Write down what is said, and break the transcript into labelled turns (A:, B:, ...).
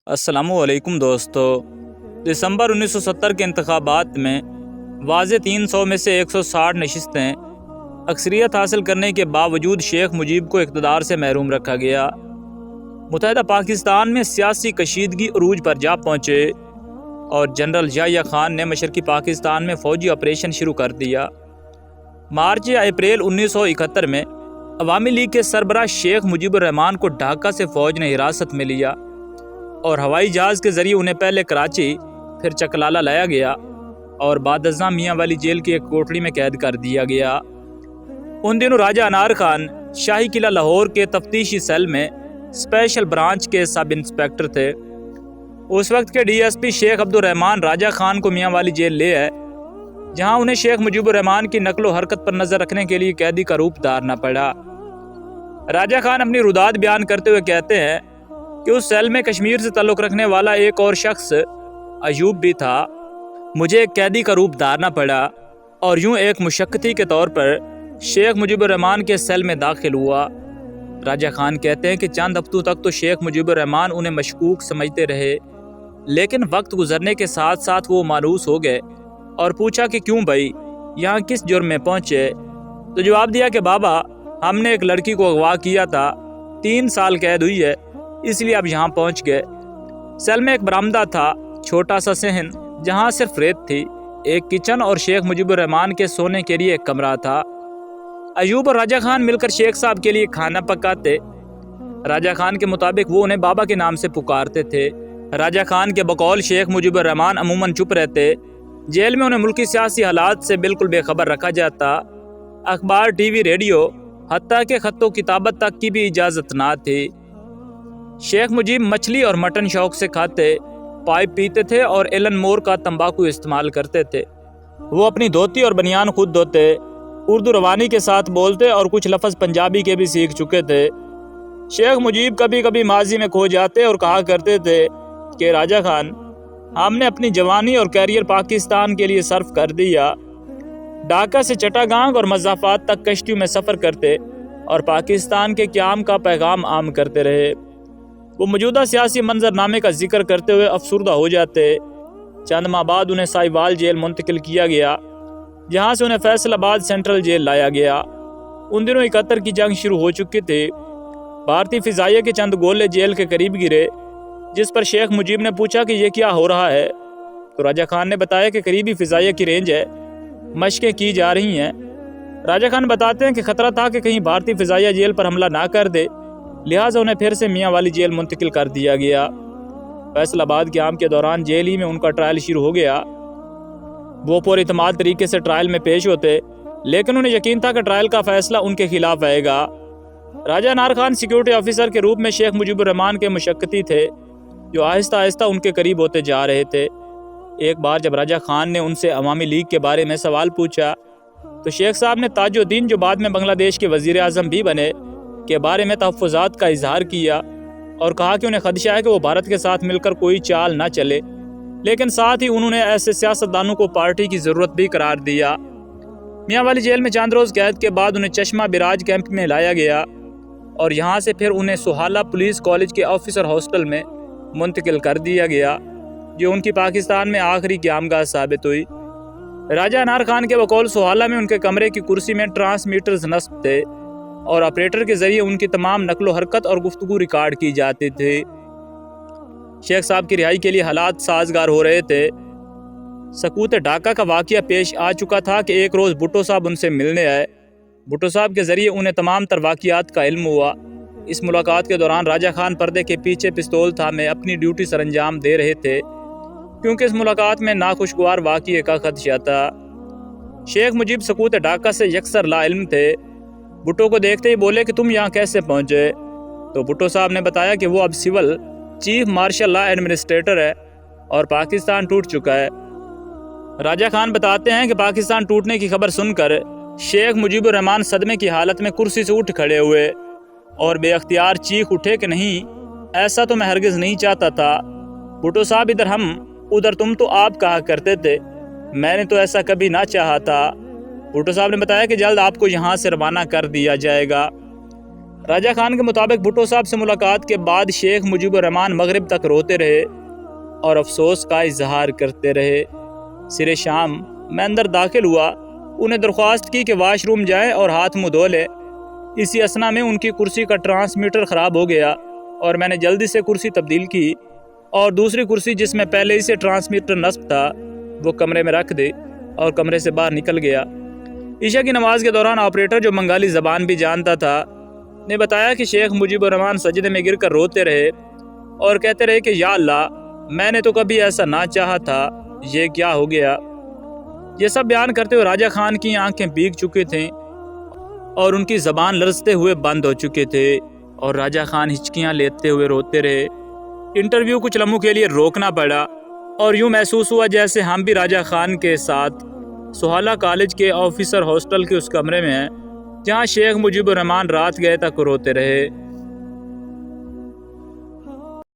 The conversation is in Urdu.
A: السلام علیکم دوستو۔ دسمبر 1970 کے انتخابات میں واضح 300 میں سے 160 نشستیں اکثریت حاصل کرنے کے باوجود شیخ مجیب کو اقتدار سے محروم رکھا گیا۔ متحدہ پاکستان میں سیاسی کشیدگی عروج پر جا پہنچے اور جنرل ضیاء خان نے مشرقی پاکستان میں فوجی آپریشن شروع کر دیا۔ مارچ یا اپریل 1971 میں عوامی لیگ کے سربراہ شیخ مجیب الرحمان کو ڈھاکہ سے فوج نے حراست میں لیا اور ہوائی جہاز کے ذریعے انہیں پہلے کراچی پھر چکلالہ لایا گیا اور بعد ازاں میاں والی جیل کی ایک کوٹڑی میں قید کر دیا گیا۔ ان دنوں راجہ انار خان شاہی قلعہ لاہور کے تفتیشی سیل میں اسپیشل برانچ کے سب انسپیکٹر تھے۔ اس وقت کے ڈی ایس پی شیخ عبد الرحمان راجہ خان کو میاں والی جیل لے آئے، جہاں انہیں شیخ مجیب الرحمان کی نقل و حرکت پر نظر رکھنے کے لیے قیدی کا روپ دھارنا پڑا۔ راجہ خان اپنی روداد بیان کرتے ہوئے کہتے ہیں کہ اس سیل میں کشمیر سے تعلق رکھنے والا ایک اور شخص ایوب بھی تھا۔ مجھے ایک قیدی کا روپ دھارنا پڑا اور یوں ایک مشقتی کے طور پر شیخ مجیب الرحمان کے سیل میں داخل ہوا۔ راجہ خان کہتے ہیں کہ چند ہفتوں تک تو شیخ مجیب الرحمان انہیں مشکوک سمجھتے رہے، لیکن وقت گزرنے کے ساتھ ساتھ وہ مانوس ہو گئے اور پوچھا کہ کیوں بھائی یہاں کس جرم میں پہنچے؟ تو جواب دیا کہ بابا ہم نے ایک لڑکی کو اغوا کیا تھا، 3 سال قید ہوئی ہے، اس لیے اب یہاں پہنچ گئے۔ سیل میں ایک برآمدہ تھا، چھوٹا سا صحن جہاں صرف ریت تھی، ایک کچن اور شیخ مجیب الرحمان کے سونے کے لیے ایک کمرہ تھا۔ ایوب اور راجہ خان مل کر شیخ صاحب کے لیے کھانا پکاتے۔ راجہ خان کے مطابق وہ انہیں بابا کے نام سے پکارتے تھے۔ راجہ خان کے بقول شیخ مجیب الرحمان عموماً چپ رہتے، جیل میں انہیں ملکی سیاسی حالات سے بالکل بے خبر رکھا جاتا، اخبار، ٹی وی، ریڈیو، حتیٰ کہ خط و کتابت تک کی بھی اجازت نہ تھی۔ شیخ مجیب مچھلی اور مٹن شوق سے کھاتے، پائپ پیتے تھے اور ایلن مور کا تمباکو استعمال کرتے تھے۔ وہ اپنی دھوتی اور بنیان خود دھوتے، اردو روانی کے ساتھ بولتے اور کچھ لفظ پنجابی کے بھی سیکھ چکے تھے۔ شیخ مجیب کبھی کبھی ماضی میں کھو جاتے اور کہا کرتے تھے کہ راجہ خان ہم نے اپنی جوانی اور کیریئر پاکستان کے لیے صرف کر دیا۔ ڈھاکہ سے چٹاگانگ اور مضافات تک کشتیوں میں سفر کرتے اور پاکستان کے قیام کا پیغام عام کرتے رہے۔ وہ موجودہ سیاسی منظرنامے کا ذکر کرتے ہوئے افسردہ ہو جاتے۔ چند ماہ بعد انہیں سائیوال جیل منتقل کیا گیا، جہاں سے انہیں فیصل آباد سینٹرل جیل لایا گیا۔ ان دنوں 71 کی جنگ شروع ہو چکی تھی۔ بھارتی فضائیہ کے چند گولے جیل کے قریب گرے، جس پر شیخ مجیب نے پوچھا کہ یہ کیا ہو رہا ہے؟ تو راجہ خان نے بتایا کہ قریبی فضائیہ کی رینج ہے، مشقیں کی جا رہی ہیں۔ راجہ خان بتاتے ہیں کہ خطرہ تھا کہ کہیں بھارتی فضائیہ جیل پر حملہ نہ کر دے، لہٰذا انہیں پھر سے میاں والی جیل منتقل کر دیا گیا۔ فیصل آباد قیام کے دوران جیل ہی میں ان کا ٹرائل شروع ہو گیا۔ وہ پر اعتماد طریقے سے ٹرائل میں پیش ہوتے، لیکن انہیں یقین تھا کہ ٹرائل کا فیصلہ ان کے خلاف آئے گا۔ راجہ انار خان سیکیورٹی آفیسر کے روپ میں شیخ مجیب الرحمان کے مشقتی تھے، جو آہستہ آہستہ ان کے قریب ہوتے جا رہے تھے۔ ایک بار جب راجہ خان نے ان سے عوامی لیگ کے بارے میں سوال پوچھا تو شیخ صاحب نے تاج الدین، جو بعد میں بنگلہ دیش کے وزیر اعظم بھی بنے، کے بارے میں تحفظات کا اظہار کیا اور کہا کہ انہیں خدشہ ہے کہ وہ بھارت کے ساتھ مل کر کوئی چال نہ چلے، لیکن ساتھ ہی انہوں نے ایسے سیاستدانوں کو پارٹی کی ضرورت بھی قرار دیا۔ میاں والی جیل میں چند روز قید کے بعد انہیں چشمہ براج کیمپ میں لایا گیا اور یہاں سے پھر انہیں سہالہ پولیس کالج کے آفیسر ہاسٹل میں منتقل کر دیا گیا، جو ان کی پاکستان میں آخری قیامگاہ ثابت ہوئی۔ راجہ انار خان کے بقول سہالہ میں ان کے کمرے کی کرسی میں ٹرانسمیٹرز نصب تھے اور آپریٹر کے ذریعے ان کی تمام نقل و حرکت اور گفتگو ریکارڈ کی جاتی تھی۔ شیخ صاحب کی رہائی کے لیے حالات سازگار ہو رہے تھے۔ سقوط ڈھاکہ کا واقعہ پیش آ چکا تھا کہ ایک روز بھٹو صاحب ان سے ملنے آئے۔ بھٹو صاحب کے ذریعے انہیں تمام تر واقعات کا علم ہوا۔ اس ملاقات کے دوران راجہ خان پردے کے پیچھے پستول تھامے اپنی ڈیوٹی سر انجام دے رہے تھے، کیونکہ اس ملاقات میں ناخوشگوار واقعے کا خدشہ تھا۔ شیخ مجیب سقوط ڈھاکہ سے یکسر لا علم تھے۔ بھٹو کو دیکھتے ہی بولے کہ تم یہاں کیسے پہنچے؟ تو بھٹو صاحب نے بتایا کہ وہ اب civil chief martial law administrator ہے اور پاکستان ٹوٹ چکا ہے۔ راجہ خان بتاتے ہیں کہ پاکستان ٹوٹنے کی خبر سن کر شیخ مجیب الرحمان صدمے کی حالت میں کرسی سے اٹھ کھڑے ہوئے اور بے اختیار چیخ اٹھے کہ نہیں، ایسا تو میں ہرگز نہیں چاہتا تھا۔ بھٹو صاحب ادھر ہم ادھر تم تو آپ کہا کرتے تھے، میں نے تو ایسا کبھی نہ چاہا تھا۔ بھٹو صاحب نے بتایا کہ جلد آپ کو یہاں سے روانہ کر دیا جائے گا۔ راجہ خان کے مطابق بھٹو صاحب سے ملاقات کے بعد شیخ مجیب الرحمان مغرب تک روتے رہے اور افسوس کا اظہار کرتے رہے۔ سر شام میں اندر داخل ہوا، انہیں درخواست کی کہ واش روم جائیں اور ہاتھ منہ دھو لیں۔ اسی اثنا میں ان کی کرسی کا ٹرانسمیٹر خراب ہو گیا اور میں نے جلدی سے کرسی تبدیل کی اور دوسری کرسی جس میں پہلے ہی سے ٹرانسمیٹر نصب تھا وہ کمرے میں رکھ دی اور کمرے سے باہر نکل گیا۔ عشاء کی نماز کے دوران آپریٹر جو بنگالی زبان بھی جانتا تھا نے بتایا کہ شیخ مجیب الرحمان سجدے میں گر کر روتے رہے اور کہتے رہے کہ یا اللہ، میں نے تو کبھی ایسا نہ چاہا تھا، یہ کیا ہو گیا۔ یہ سب بیان کرتے ہوئے راجہ خان کی آنکھیں بھیگ چکی تھیں اور ان کی زبان لرزتے ہوئے بند ہو چکے تھے اور راجہ خان ہچکیاں لیتے ہوئے روتے رہے۔ انٹرویو کچھ لمحوں کے لیے روکنا پڑا اور یوں محسوس ہوا جیسے ہم بھی راجہ خان کے ساتھ سہالہ کالج کے آفیسر ہاسٹل کے اس کمرے میں ہیں جہاں شیخ مجیب الرحمان رات گئے تک روتے رہے۔